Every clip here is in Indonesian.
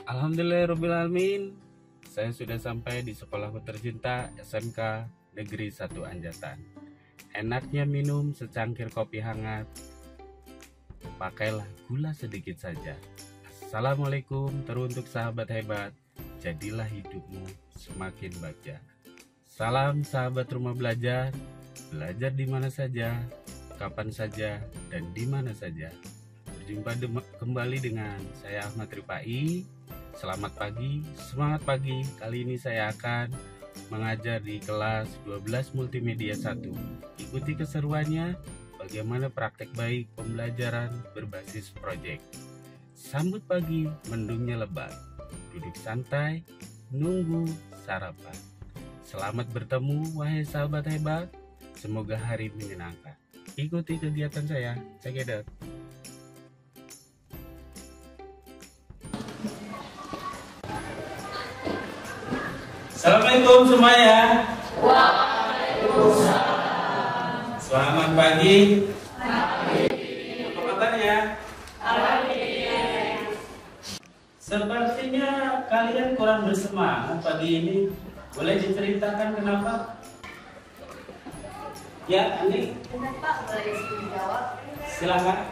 Alhamdulillahirrahmanirrahim. Saya sudah sampai di sekolahku tercinta SMK Negeri 1 Anjatan. Enaknya minum secangkir kopi hangat. Pakailah gula sedikit saja. Assalamualaikum teruntuk sahabat hebat. Jadilah hidupmu semakin bahagia. Salam sahabat rumah belajar. Belajar di mana saja, kapan saja, dan di mana saja. Berjumpa kembali dengan saya Ahmad Ripai. Selamat pagi, semangat pagi. Kali ini saya akan mengajar di kelas 12 Multimedia 1. Ikuti keseruannya, bagaimana praktek baik pembelajaran berbasis proyek. Sambut pagi, mendungnya lebat. Duduk santai, nunggu sarapan. Selamat bertemu, wahai sahabat hebat. Semoga hari menyenangkan. Ikuti kegiatan saya. Check it out. Assalamualaikum semuanya. Waalaikumsalam. Selamat pagi. Apa kabarnya? Alhamdulillah. Sepertinya kalian kurang bersemangat pagi ini. Boleh diceritakan kenapa? Ya, ini. Pak, boleh dijawab? Silakan.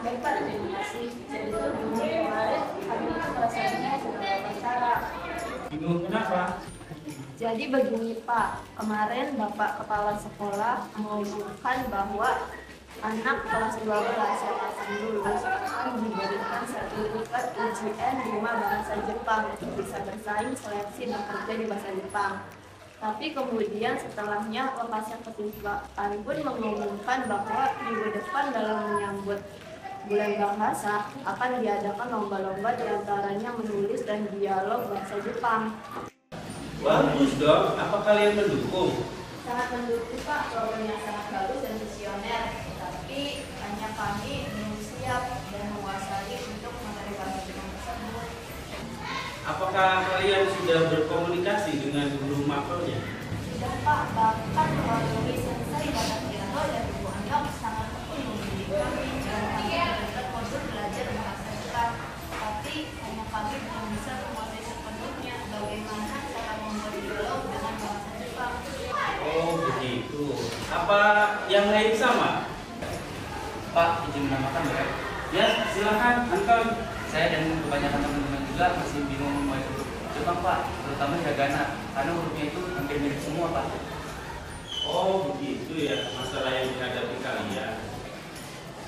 Baik Pak, terima kasih. Jadi kemarin kami perasaannya sudah wawancara. Bingung kenapa? Jadi begini Pak, kemarin Bapak Kepala Sekolah mengumumkan bahwa anak kelas 12 yang akan lulus akan diberikan sertifikat UJN 5 bahasa Jepang untuk bisa bersaing seleksi dan kerja di bahasa Jepang. Tapi kemudian setelahnya lokasi ketimpangan pun mengumumkan bahwa minggu depan dalam menyambut bulan bahasa akan diadakan lomba-lomba diantaranya menulis dan dialog bahasa Jepang. Bagus dong, apa kalian mendukung? Sangat mendukung Pak, program yang sangat bagus dan visioner. Tapi hanya kami belum siap dan menguasai untuk materi bahasa Jepang tersebut. Apakah kalian sudah berkomunikasi dengan guru makelnya? Sudah Pak, bahkan melalui sensei Batakirano dan Ibu Anyok sangat tekun membimbing kami dalam membuat modul belajar bahasa Jepang. Tapi hanya kami belum bisa menguasai sepenuhnya bagaimana cara membuat dialog dengan bahasa Jepang. Oh begitu. Apa yang lain sama? Pak, izin menambahkan boleh? Ya silakan Anton. Saya dan kebanyakan teman-teman juga masih bingung membaca huruf Jepang Pak, terutama hiragana, karena hurufnya itu hampir mirip semua Pak. Oh begitu ya masalah yang dihadapi kalian.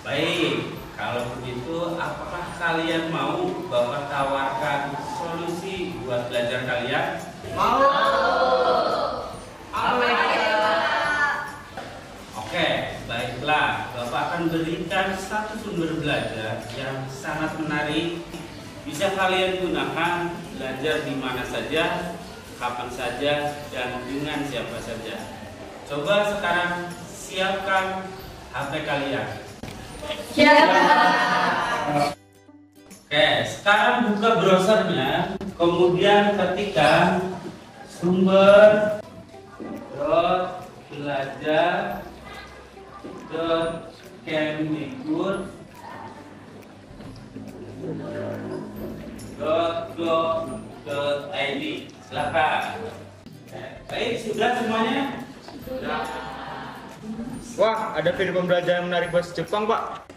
Baik, kalau begitu apakah kalian mau Bapak tawarkan solusi buat belajar kalian? Mau? Oke, baiklah. Bapak akan berikan satu sumber belajar yang sangat menarik. Bisa kalian gunakan belajar di mana saja, kapan saja, dan dengan siapa saja. Coba sekarang siapkan HP kalian. Oke, sekarang buka browsernya, kemudian ketikkan sumber.belajar.kemdikbud.go.id. Silakan. Baik, sudah semuanya? Wah, ada video pembelajaran menarik bahasa Jepang, Pak.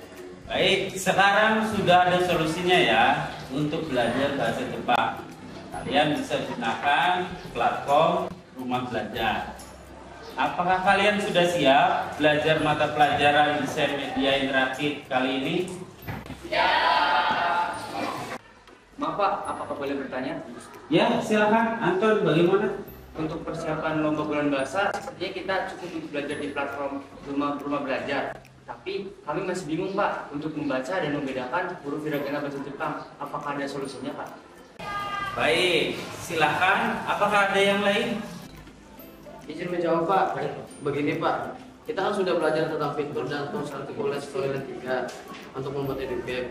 Baik, sekarang sudah ada solusinya ya untuk belajar bahasa Jepang. Kalian bisa gunakan platform Rumah Belajar. Apakah kalian sudah siap belajar mata pelajaran desain media interaktif kali ini? Maaf Pak, apakah boleh bertanya? Ya, silakan. Anton, bagaimana? Untuk persiapan lomba bulan bahasa, sepertinya kita cukup belajar di platform rumah belajar. Tapi kami masih bingung Pak untuk membaca dan membedakan huruf hiragana bahasa Jepang. Apakah ada solusinya Pak? Baik, silakan. Apakah ada yang lain? Izin menjawab Pak. Begini Pak, kita kan sudah belajar tentang fitur dan tools artikulasi kalian 3 untuk membuat video game.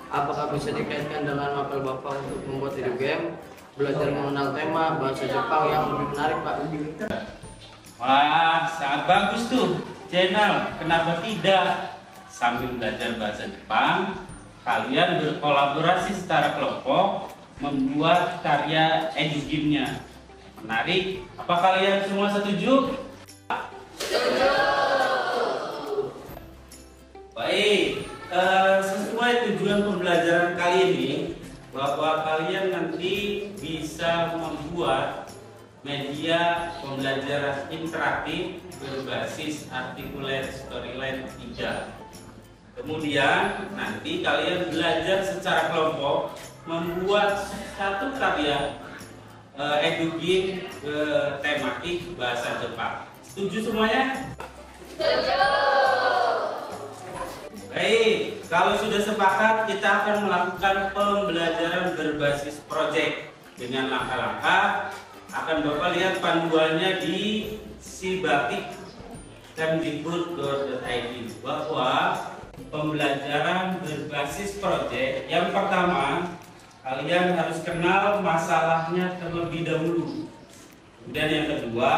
Apakah bisa dikaitkan dengan mapel Bapak untuk membuat video game? Belajar mengenal tema bahasa Jepang yang lebih menarik Pak. Wah, sangat bagus tuh channel. Kenapa tidak? Sambil belajar bahasa Jepang, kalian berkolaborasi secara kelompok membuat karya edugimnya. Menarik. Apa kalian semua setuju? Setuju. Baik, sesuai tujuan pembelajaran kali ini, bahwa kalian nanti bisa membuat media pembelajaran interaktif berbasis artikuler storyline 3. Kemudian nanti kalian belajar secara kelompok membuat satu karya edugim tematik bahasa Jepang. Setuju semuanya? Setuju. Baik, kalau sudah sepakat kita akan melakukan pembelajaran berbasis proyek dengan langkah-langkah. Akan Bapak lihat panduannya di sibatik.kemdikbud.id bahwa pembelajaran berbasis proyek yang pertama kalian harus kenal masalahnya terlebih dahulu. Kemudian yang kedua,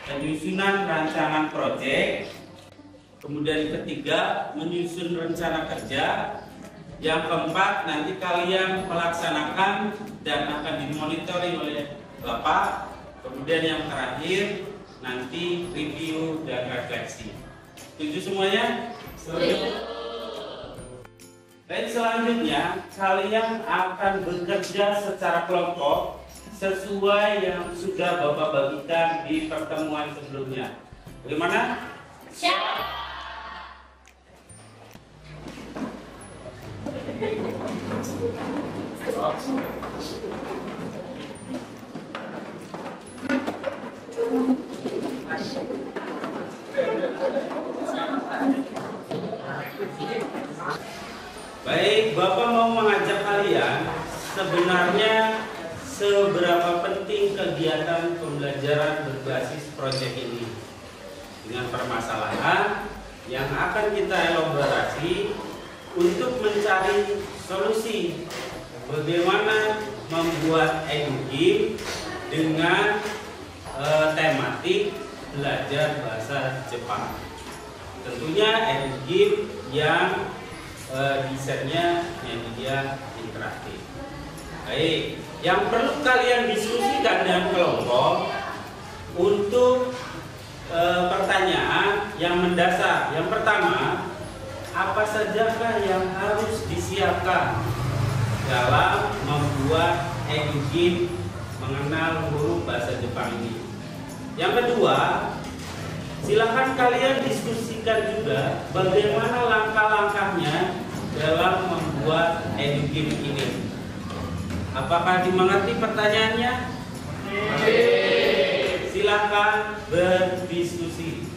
penyusunan rancangan proyek. Kemudian yang ketiga, menyusun rencana kerja. Yang keempat, nanti kalian melaksanakan dan akan dimonitoring oleh Bapak. Kemudian yang terakhir, nanti review dan refleksi. Setuju semuanya? Setuju. Dan selanjutnya kalian akan bekerja secara kelompok sesuai yang sudah Bapak bagikan di pertemuan sebelumnya. Bagaimana? Siap. Baik, Bapak mau mengajak kalian sebenarnya seberapa penting kegiatan pembelajaran berbasis proyek ini dengan permasalahan yang akan kita elaborasi untuk mencari solusi bagaimana membuat edugim dengan tematik belajar bahasa Jepang. Tentunya edugim yang desainnya media interaktif. Baik, yang perlu kalian diskusikan dengan kelompok untuk pertanyaan yang mendasar. Yang pertama, apa sajakah yang harus disiapkan dalam membuat edugim mengenal huruf bahasa Jepang ini? Yang kedua, silakan kalian diskusikan juga bagaimana langkah-langkahnya dalam membuat edugim ini. Apakah dimengerti pertanyaannya? Silakan berdiskusi.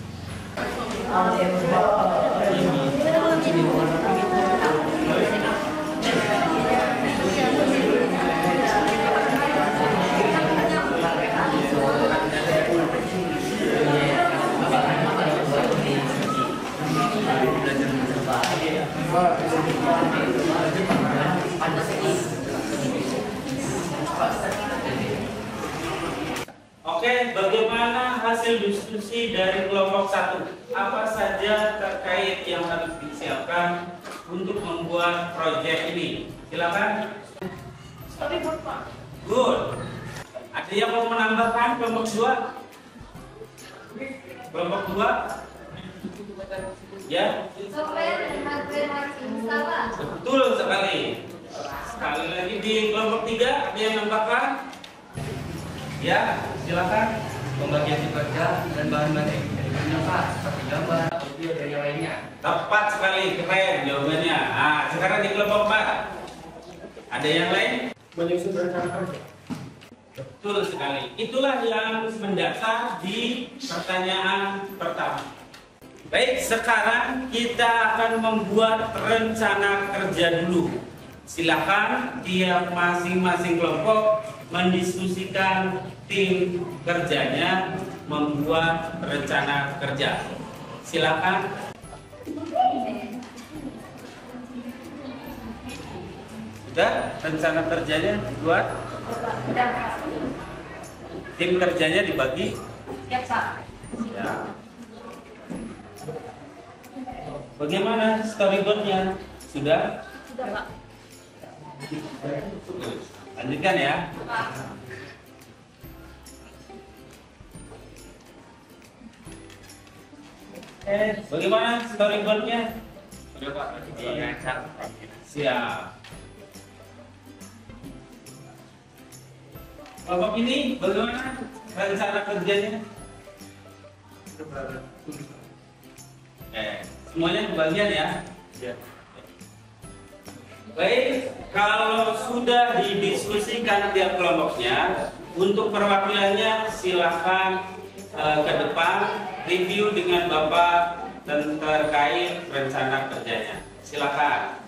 Oke, bagaimana hasil diskusi dari kelompok 1? Apa saja terkait yang harus disiapkan untuk membuat proyek ini? Silakan. Storyboard, Pak. Good. Ada yang mau menambahkan kelompok 2? Kelompok 2? Ya? Software dan hardware masih bisa, Pak. Betul sekali. Sekali lagi di kelompok 3 ada yang menambahkan? Ya, silakan. Pembagian kerja dan bahan-bahan edukasinya Pak, seperti gambar, audio dan yang lainnya. Tepat sekali, keren jawabannya. Nah, sekarang di kelompok 4 ada yang lain? Menyusun rencana kerja. Betul sekali. Itulah yang mendasar di pertanyaan pertama. Baik, sekarang kita akan membuat rencana kerja dulu. Silakan tiap masing-masing kelompok mendiskusikan tim kerjanya membuat rencana kerja. Silakan. Sudah rencana kerjanya dibuat? Udah, Pak. Tim kerjanya dibagi? Siap, Pak. Ya. Bagaimana storyboardnya? Sudah? Sudah, Pak. Lanjutkan ya. Bagaimana storyboardnya? Sudah Pak. Siap. Kelompok ini bagaimana rencana kerjanya? Semuanya kebagian ya? Ya. Baik, kalau sudah didiskusikan tiap kelompoknya, untuk perwakilannya silakan ke depan review dengan Bapak dan terkait rencana kerjanya. Silakan.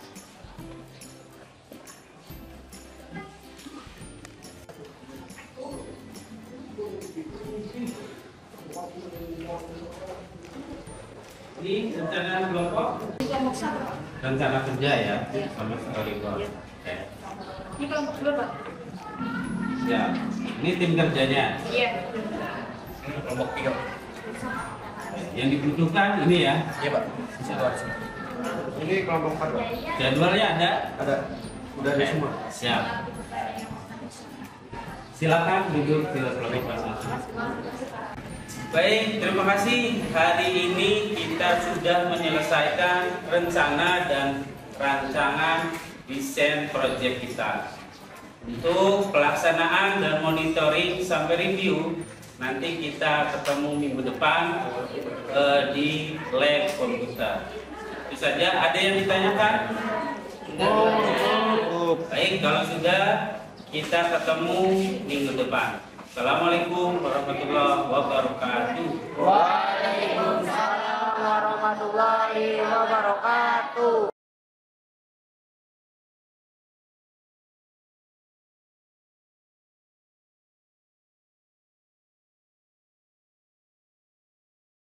Ini rencana kelompok, Di kelompok satu, Pak. rencana kerja ya, Iya. sama storyboard. Iya. Oke. Ini kelompok dua, Pak. Ya, ini tim kerjanya. Iya. Kelompok 3. Yang dibutuhkan ini ya. Iya Pak. Ini kelompok 4 Pak. Jadwalnya ada. Ada. Udah ada semua. Siap. Silakan duduk di kelompok masing-masing. Baik, terima kasih. Hari ini kita sudah menyelesaikan rencana dan rancangan desain proyek kita. Untuk pelaksanaan dan monitoring sampai review, nanti kita ketemu minggu depan di lab komputer. Itu saja. Ada yang ditanyakan? Baik, kalau sudah kita ketemu minggu depan. Assalamualaikum warahmatullahi wabarakatuh. Waalaikumsalam warahmatullahi wabarakatuh.